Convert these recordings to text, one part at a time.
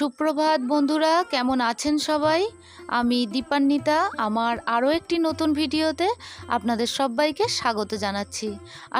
সুপ্রভাত বন্ধুরা, কেমন আছেন সবাই? আমি দীপান্বিতা আমার আরও একটি নতুন ভিডিওতে আপনাদের সবাইকে স্বাগত জানাচ্ছি।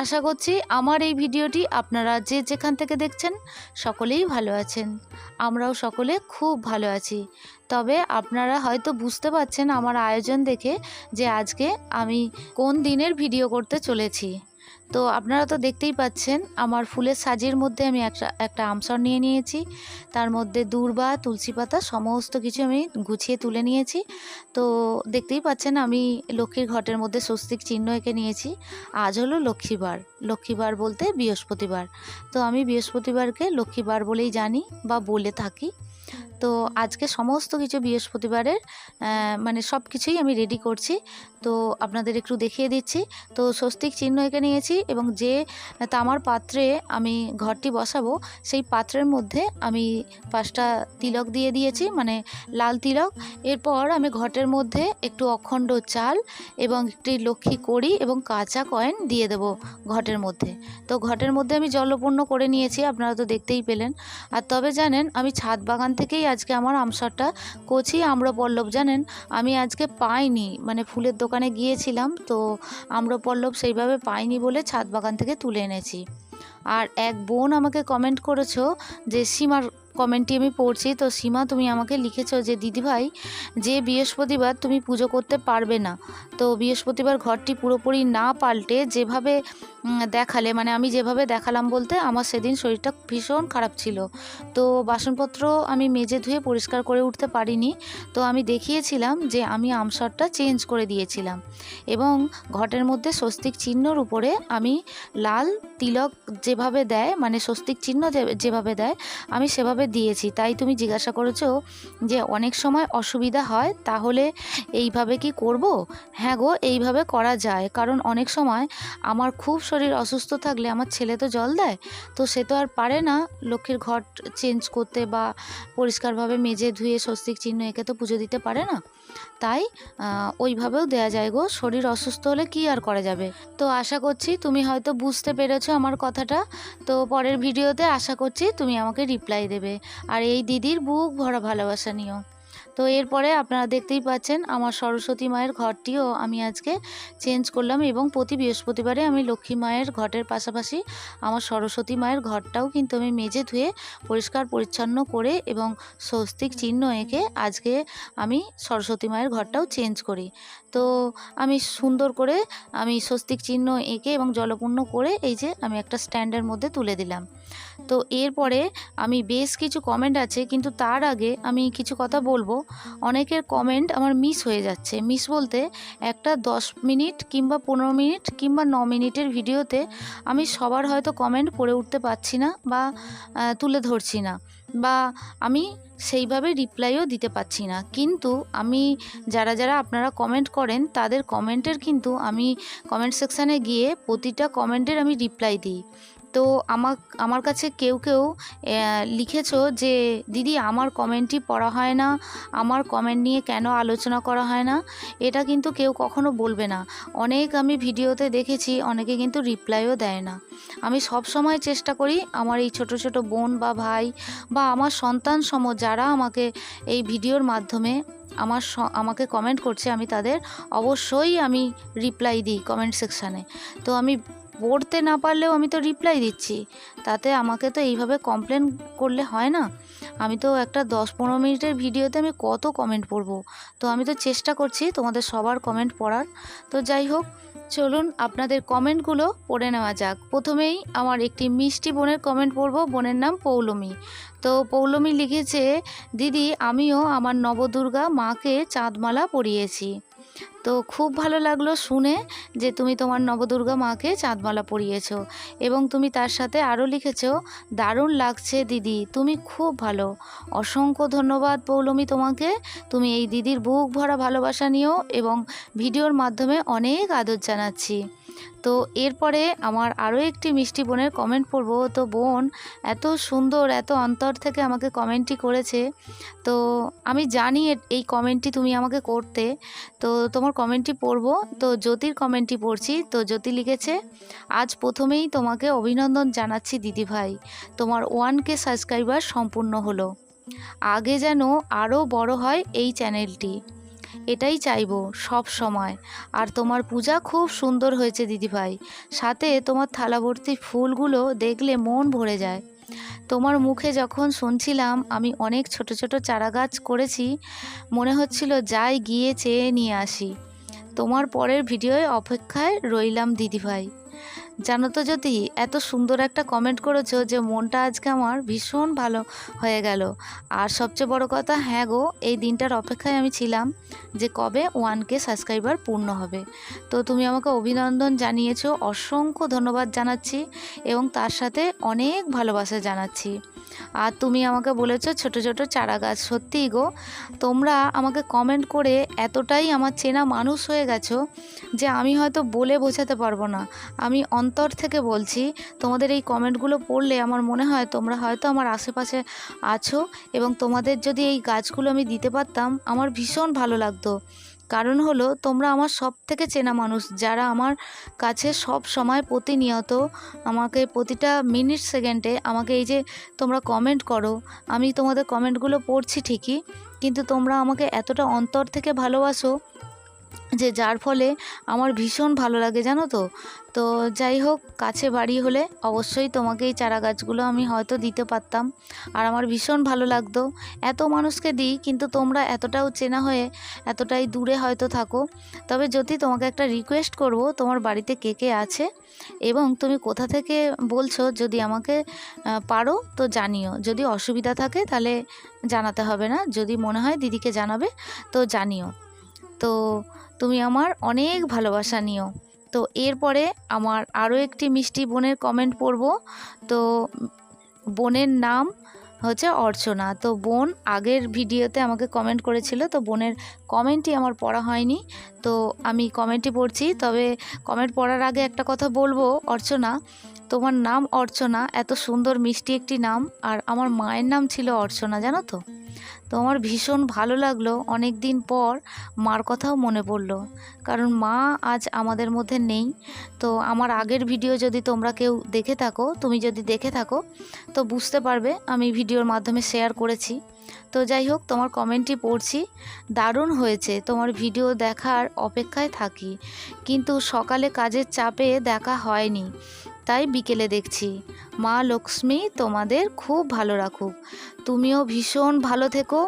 আশা করছি আমার এই ভিডিওটি আপনারা যে যেখান থেকে দেখছেন সকলেই ভালো আছেন। আমরাও সকলে খুব ভালো আছি। তবে আপনারা হয়তো বুঝতে পারছেন আমার আয়োজন দেখে যে আজকে আমি কোন দিনের ভিডিও করতে চলেছি। তো আপনারা তো দেখতেই পাচ্ছেন আমার ফুলের সাজের মধ্যে আমি একটা আমসর নিয়ে নিয়েছি। তার মধ্যে দূর্বা, তুলসী পাতা সমস্ত কিছু আমি গুছিয়ে তুলে নিয়েছি। তো দেখতেই পাচ্ছেন আমি লক্ষ্মীর ঘটের মধ্যে স্বস্তিক চিহ্ন এঁকে নিয়েছি। আজ হলো লক্ষ্মীবার। লক্ষ্মীবার বলতে বৃহস্পতিবার। তো আমি বৃহস্পতিবারকে লক্ষ্মীবার বলেই জানি বা বলে থাকি। তো আজকে সমস্ত কিছু বৃহস্পতিবারের মানে সব কিছুই আমি রেডি করছি। তো আপনাদের একটু দেখিয়ে দিচ্ছি। তো স্বস্তিক চিহ্ন এঁকে নিয়েছি এবং যে তামার পাত্রে আমি ঘরটি বসাবো সেই পাত্রের মধ্যে আমি 5টা তিলক দিয়ে দিয়েছি, মানে লাল তিলক। এরপর আমি ঘটের মধ্যে একটু অখণ্ড চাল এবং একটি লক্ষ্মী কড়ি এবং কাঁচা কয়েন দিয়ে দেব ঘটের মধ্যে। তো ঘটের মধ্যে আমি জলপূর্ণ করে নিয়েছি, আপনারা তো দেখতেই পেলেন। আর তবে জানেন আমি ছাদ বাগান থেকেই আজকে আমার আমসরটা কচি আম্রপল্লব জানেন আমি আজকে পাইনি, মানে ফুলের দোকানে গিয়েছিলাম তো আম্রপল্লব সেইভাবে পাইনি বলে ছাদ বাগান থেকে তুলে এনেছি। আর এক বোন আমাকে কমেন্ট করেছো, যে সীমার কমেন্টটি আমি পড়ছি। তো সীমা, তুমি আমাকে লিখেছো যে দিদিভাই যে বৃহস্পতিবার তুমি পুজো করতে পারবে না, তো বৃহস্পতিবার ঘরটি পুরোপুরি না পাল্টে যেভাবে দেখালে, মানে আমি যেভাবে দেখালাম বলতে আমার সেদিন শরীরটা ভীষণ খারাপ ছিল। তো বাসনপত্র আমি মেজে ধুয়ে পরিষ্কার করে উঠতে পারিনি। তো আমি দেখিয়েছিলাম যে আমি আমসরটা চেঞ্জ করে দিয়েছিলাম এবং ঘটের মধ্যে স্বস্তিক চিহ্নর উপরে আমি লাল তিলক যেভাবে দেয়, মানে স্বস্তিক চিহ্ন যেভাবে দেয় আমি সেভাবে দিয়েছি। তাই তুমি জিজ্ঞাসা করেছো যে অনেক সময় অসুবিধা হয়, তাহলে এইভাবে কি করব? হ্যাঁ গো, এইভাবে করা যায়। কারণ অনেক সময় আমার খুব শরীর অসুস্থ থাকলে আমার ছেলে তো জল দেয়, তো সে তো আর পারে না লক্ষ্মীর ঘট চেঞ্জ করতে বা পরিষ্কারভাবে মেজে ধুয়ে স্বস্তিক চিহ্ন এঁকে তো পুজো দিতে পারে না। তাই ওইভাবেও দেয়া যায় গো, শরীর অসুস্থ হলে কি আর করা যাবে। তো আশা করছি তুমি হয়তো বুঝতে পেরেছো আমার কথাটা। তো পরের ভিডিওতে আশা করছি তুমি আমাকে রিপ্লাই দেবে আর এই দিদির বুক ভরা ভালোবাসা নিও। তো এরপরে আপনারা দেখতেই পাচ্ছেন আমার সরস্বতী মায়ের ঘরটিও আমি আজকে চেঞ্জ করলাম এবং প্রতি বৃহস্পতিবারে আমি লক্ষ্মী মায়ের ঘটের পাশাপাশি আমার সরস্বতী মায়ের ঘরটাও কিন্তু আমি মেজে ধুয়ে পরিষ্কার পরিচ্ছন্ন করে এবং স্বস্তিক চিহ্ন এঁকে আজকে আমি সরস্বতী মায়ের ঘরটাও চেঞ্জ করি। তো আমি সুন্দর করে আমি স্বস্তিক চিহ্ন এঁকে এবং জলপূর্ণ করে এই যে আমি একটা স্ট্যান্ডের মধ্যে তুলে দিলাম। তো এরপরে আমি বেশ কিছু কমেন্ট আছে, কিন্তু তার আগে আমি কিছু কথা বলবো। অনেকের কমেন্ট আমার মিস হয়ে যাচ্ছে। মিস বলতে একটা 10 মিনিট কিংবা 15 মিনিট কিংবা 9 মিনিটের ভিডিওতে আমি সবার হয়তো কমেন্ট পড়ে উঠতে পারছি না বা তুলে ধরছি না, বা আমি সেইভাবে রিপ্লাইও দিতে পারছি না। কিন্তু আমি যারা যারা আপনারা কমেন্ট করেন তাদের কমেন্টের কিন্তু আমি কমেন্ট সেকশানে গিয়ে প্রতিটা কমেন্টের আমি রিপ্লাই দিই। তো আমার কাছে কেউ কেউ লিখেছো যে দিদি আমার কমেন্টই পড়া হয় না, আমার কমেন্ট নিয়ে কেন আলোচনা করা হয় না। এটা কিন্তু কেউ কখনো বলবে না। অনেক আমি ভিডিওতে দেখেছি অনেকে কিন্তু রিপ্লাইও দেয় না। আমি সব সময় চেষ্টা করি আমার এই ছোট ছোট বোন বা ভাই বা আমার সন্তান সম যারা আমাকে এই ভিডিওর মাধ্যমে আমাকে কমেন্ট করছে, আমি তাদের অবশ্যই আমি রিপ্লাই দিই কমেন্ট সেকশানে। তো আমি পড়তে না পারলেও আমি তো রিপ্লাই দিচ্ছি, তাতে আমাকে তো এইভাবে কমপ্লেন করলে হয় না। আমি তো একটা 10-15 মিনিটের ভিডিওতে আমি কত কমেন্ট পড়বো। তো আমি তো চেষ্টা করছি তোমাদের সবার কমেন্ট পড়ার। তো যাই হোক, চলুন আপনাদের কমেন্টগুলো পড়ে নেওয়া যাক। প্রথমেই আমার একটি মিষ্টি বোনের কমেন্ট পড়বো। বোনের নাম পৌলমী। তো পৌলমী লিখেছে, দিদি আমিও আমার নবদুর্গা মাকে চাঁদমালা পরিয়েছি। তো খুব ভালো লাগলো শুনে যে তুমি তোমার নবদুর্গা মাকে চাঁদমালা পরিয়েছো এবং তুমি তার সাথে আরও লিখেছো, দারুণ লাগছে দিদি, তুমি খুব ভালো। অসংখ্য ধন্যবাদ পৌলমী তোমাকে। তুমি এই দিদির বুক ভরা ভালোবাসা নিও এবং ভিডিওর মাধ্যমে অনেক আদর জানাচ্ছি। তো এরপরে আমার আরও একটি মিষ্টি বোনের কমেন্ট পড়বো। তো বোন এত সুন্দর, এত অন্তর থেকে আমাকে কমেন্টটি করেছে। তো আমি জানি এই কমেন্টটি তুমি আমাকে করতে, তো তোমার কমেন্টটি পড়বো। তো জ্যোতির কমেন্টটি পড়ছি। তো জ্যোতি লিখেছে, আজ প্রথমেই তোমাকে অভিনন্দন জানাচ্ছি দিদিভাই, তোমার 1K সাবস্ক্রাইবার সম্পূর্ণ হলো। আগে যেন আরও বড় হয় এই চ্যানেলটি, এটাই চাইবো সব সময়। আর তোমার পূজা খুব সুন্দর হয়েছে দিদিভাই, সাথে তোমার থালাভর্তি ফুলগুলো দেখলে মন ভরে যায়। তোমার মুখে যখন শুনছিলাম আমি অনেক ছোট ছোট চারা গাছ করেছি, মনে হচ্ছিল যাই গিয়ে চেয়ে নিয়ে আসি। তোমার পরের ভিডিওয় অপেক্ষায় রইলাম দিদিভাই। জানো তো জ্যোতি, এত সুন্দর একটা কমেন্ট করেছো যে মনটা আজকে আমার ভীষণ ভালো হয়ে গেল। আর সবচেয়ে বড় কথা, হ্যাঁ গো, এই দিনটার অপেক্ষায় আমি ছিলাম যে কবে 1K সাবস্ক্রাইবার পূর্ণ হবে। তো তুমি আমাকে অভিনন্দন জানিয়েছো, অসংখ্য ধন্যবাদ জানাচ্ছি এবং তার সাথে অনেক ভালোবাসা জানাচ্ছি। আর তুমি আমাকে বলেছো ছোট ছোট চারা গাছ, সত্যিই গো, তোমরা আমাকে কমেন্ট করে এতটাই আমার চেনা মানুষ হয়ে গেছো যে আমি হয়তো বলে বোঝাতে পারবো না। আমি অন্তর থেকে বলছি, তোমাদের এই কমেন্টগুলো পড়লে আমার মনে হয় তোমরা হয়তো আমার আশেপাশে আছো এবং তোমাদের যদি এই গাছগুলো আমি দিতে পারতাম আমার ভীষণ ভালো লাগতো। কারণ হলো তোমরা আমার সব থেকে চেনা মানুষ, যারা আমার কাছে সব সময় প্রতিনিয়ত আমাকে প্রতিটা মিনিট সেকেন্ডে আমাকে এই যে তোমরা কমেন্ট করো, আমি তোমাদের কমেন্টগুলো পড়ছি ঠিকই, কিন্তু তোমরা আমাকে এতটা অন্তর থেকে ভালোবাসো যে যার ফলে আমার ভীষণ ভালো লাগে, জানো তো। তো যাই হোক, কাছে বাড়ি হলে অবশ্যই তোমাকে এই চারা গাছগুলো আমি হয়তো দিতে পারতাম আর আমার ভীষণ ভালো লাগতো। এত মানুষকে দিই কিন্তু তোমরা এতটাও চেনা হয়ে এতটাই দূরে হয়তো থাকো। তবে যদি তোমাকে একটা রিকোয়েস্ট করব, তোমার বাড়িতে কে কে আছে এবং তুমি কোথা থেকে বলছো, যদি আমাকে পারো তো জানিও। যদি অসুবিধা থাকে তাহলে জানাতে হবে না, যদি মনে হয় দিদিকে জানাবে তো জানিও। তো তুমি আমার অনেক ভালোবাসা নিও। তো এরপরে আমার আরও একটি মিষ্টি বোনের কমেন্ট পড়ব। তো বোনের নাম হচ্ছে অর্চনা। তো বোন আগের ভিডিওতে আমাকে কমেন্ট করেছিল, তো বোনের কমেন্টই আমার পড়া হয়নি, তো আমি কমেন্টই পড়ছি। তবে কমেন্ট পড়ার আগে একটা কথা বলবো, অর্চনা, তোমার নাম অর্চনা, এত সুন্দর মিষ্টি একটি নাম, আর আমার মায়ের নাম ছিল অর্চনা, জানো তো। তো আমার ভীষণ ভালো লাগলো, অনেক দিন পর মার কথাও মনে পড়লো, কারণ মা আজ আমাদের মধ্যে নেই। তো আমার আগের ভিডিও যদি তোমরা কেউ দেখে থাকো, তুমি যদি দেখে থাকো তো বুঝতে পারবে আমি ভিডিওর মাধ্যমে শেয়ার করেছি। তো যাই হোক, তোমার কমেন্টই পড়ছি, দারুণ হয়েছে, তোমার ভিডিও দেখার অপেক্ষায় থাকি, কিন্তু সকালে কাজের চাপে দেখা হয়নি, তাই বিকেলে দেখছি। মা লক্ষ্মী তোমাদের খুব ভালো রাখুক, তুমিও ভীষণ ভালো থেকো।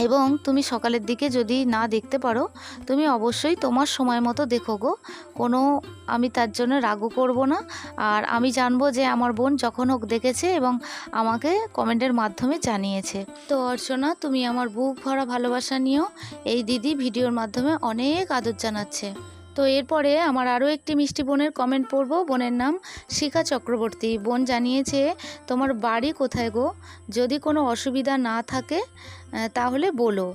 এবং তুমি সকালের দিকে যদি না দেখতে পারো, তুমি অবশ্যই তোমার সময় মতো দেখো গো, কোনো আমি তার জন্য রাগও করব না। আর আমি জানবো যে আমার বোন যখন হোক দেখেছে এবং আমাকে কমেন্টের মাধ্যমে জানিয়েছে। তো অর্চনা, তুমি আমার বুক ভরা ভালোবাসা নিও, এই দিদি ভিডিওর মাধ্যমে অনেক আদর জানাচ্ছে। তো এরপরে আমার আরও একটি মিষ্টি বোনের কমেন্ট পড়ব। বোনের নাম শিখা চক্রবর্তী। বোন জানিয়েছে, তোমার বাড়ি কোথায় গো? যদি কোনো অসুবিধা না থাকে তাহলে বলো,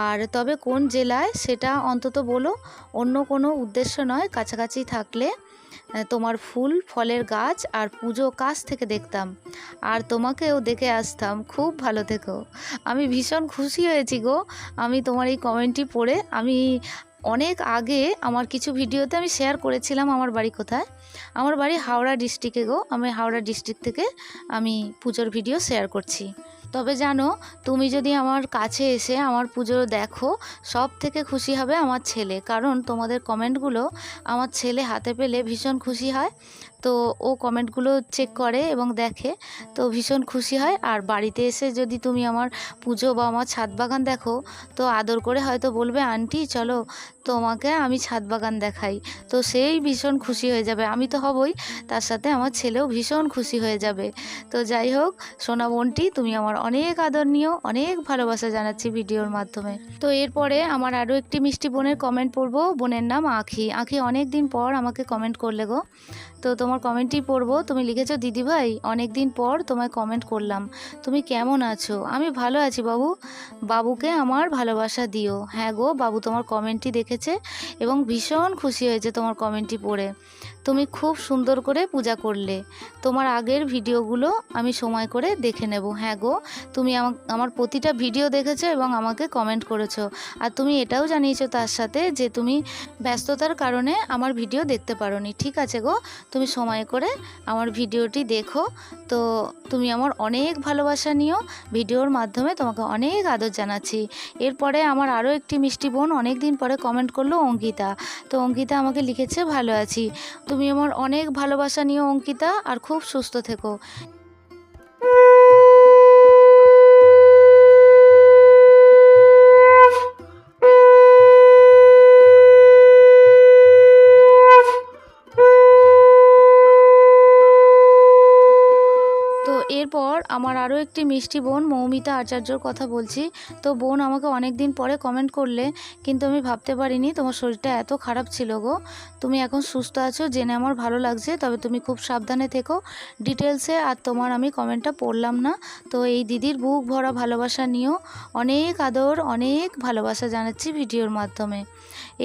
আর তবে কোন জেলায় সেটা অন্তত বলো, অন্য কোনো উদ্দেশ্য নয়। কাছাকাছি থাকলে তোমার ফুল ফলের গাছ আর পুজো কাছ থেকে দেখতাম আর তোমাকেও দেখে আসতাম। খুব ভালো থেকো। আমি ভীষণ খুশি হয়েছি গো, আমি তোমার এই কমেন্টটি পড়ে। আমি অনেক আগে আমার কিছু ভিডিওতে আমি শেয়ার করেছিলাম আমার বাড়ি কোথায়। আমার বাড়ি হাওড়া ডিস্ট্রিক্টে গো, আমি হাওড়া ডিস্ট্রিক্ট থেকে আমি পুজোর ভিডিও শেয়ার করছি। তবে জানো, তুমি যদি আমার কাছে এসে আমার পুজো দেখো, সব থেকে খুশি হবে আমার ছেলে, কারণ তোমাদের কমেন্টগুলো আমার ছেলে হাতে পেলে ভীষণ খুশি হয়। তো ও কমেন্টগুলো চেক করে এবং দেখে, তো ভীষণ খুশি হয়। আর বাড়িতে এসে যদি তুমি আমার পুজো বা আমার ছাদ বাগান দেখো, তো আদর করে হয়তো বলবে, আন্টি চলো তোমাকে আমি ছাদ বাগান দেখাই। তো সেই ভীষণ খুশি হয়ে যাবে, আমি তো হবই, তার সাথে আমার ছেলেও ভীষণ খুশি হয়ে যাবে। তো যাই হোক সোনা বোনটি, তুমি আমার অনেক আদর নিও, অনেক ভালোবাসা জানাচ্ছি ভিডিওর মাধ্যমে। তো এরপরে আমার আরও একটি মিষ্টি বোনের কমেন্ট পড়বো। বোনের নাম আঁখি। আঁখি অনেক দিন পর আমাকে কমেন্ট করলে গো। তো তোমার কমেন্টই পড়বো। তুমি লিখেছো, দিদিভাই অনেক দিন পর তোমায় কমেন্ট করলাম, তুমি কেমন আছো? আমি ভালো আছি বাবু, বাবুকে আমার ভালোবাসা দিও। হ্যাঁ গো, বাবু তোমার কমেন্টটি দেখেছে এবং ভীষণ খুশি হয়েছে তোমার কমেন্টটি পড়ে। তুমি খুব সুন্দর করে পূজা করলে, তোমার আগের ভিডিওগুলো আমি সময় করে দেখে নেব। হ্যাঁ গো, তুমি আমার প্রতিটা ভিডিও দেখেছো এবং আমাকে কমেন্ট করেছো, আর তুমি এটাও জানিয়েছো তার সাথে যে তুমি ব্যস্ততার কারণে আমার ভিডিও দেখতে পারোনি। ঠিক আছে গো, তুমি সময় করে আমার ভিডিওটি দেখো। তো তুমি আমার অনেক ভালোবাসা নিও, ভিডিওর মাধ্যমে তোমাকে অনেক আদর জানাচ্ছি। এরপরে আমার আরও একটি মিষ্টি বোন অনেক দিন পরে কমেন্ট করলো, অঙ্কিতা। তো অঙ্কিতা আমাকে লিখেছে, ভালো আছি। তুমি আমার অনেক ভালোবাসা নিও অঙ্কিতা, আর খুব সুস্থ থেকো। তো এরপর আমার আরও একটি মিষ্টি বোন মৌমিতা আচার্যর কথা বলছি। তো বোন আমাকে অনেক দিন পরে কমেন্ট করলে, কিন্তু আমি ভাবতে পারিনি তোমার শরীরটা এত খারাপ ছিল গো। তুমি এখন সুস্থ আছো জেনে আমার ভালো লাগছে, তবে তুমি খুব সাবধানে থেকো। ডিটেলসে আর তোমার আমি কমেন্টটা পড়লাম না। তো এই দিদির বুক ভরা ভালোবাসা নিয়েও অনেক আদর, অনেক ভালোবাসা জানাচ্ছি ভিডিওর মাধ্যমে।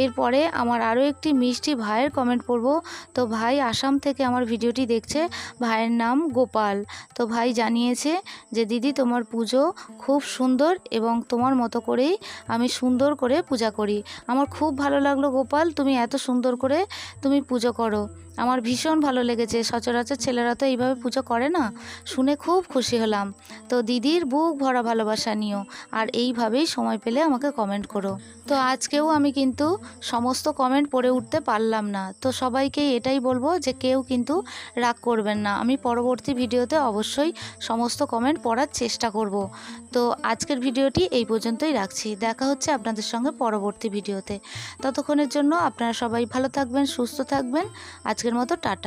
এরপরে আমার আরও একটি মিষ্টি ভাইয়ের কমেন্ট পড়ব। তো ভাই আসাম থেকে আমার ভিডিওটি দেখছে, ভাইয়ের নাম গোপাল। তো ভাই জানিয়েছে যে দিদি তোমার পুজো খুব সুন্দর এবং তোমার মতো করেই আমি সুন্দর করে পূজা করি। আমার খুব ভালো লাগলো গোপাল, তুমি এত সুন্দর করে তুমি পুজো করো, আমার ভীষণ ভালো লেগেছে। সচরাচর ছেলেরা তো এইভাবে পুজো করে না, শুনে খুব খুশি হলাম। তো দিদির বুক ভরা ভালোবাসা নিও, আর এইভাবেই সময় পেলে আমাকে কমেন্ট করো। তো আজকেও আমি কিন্তু সমস্ত কমেন্ট পড়ে উঠতে পারলাম না, তো সবাইকে এটাই বলবো যে কেউ কিন্তু রাগ করবেন না। আমি পরবর্তী ভিডিওতে অবশ্যই সমস্ত কমেন্ট পড়ার চেষ্টা করব। তো আজকের ভিডিওটি এই পর্যন্তই রাখছি, দেখা হচ্ছে আপনাদের সঙ্গে পরবর্তী ভিডিওতে। ততক্ষণের জন্য আপনারা সবাই ভালো থাকবেন, সুস্থ থাকবেন। আজকের মতো টাটা।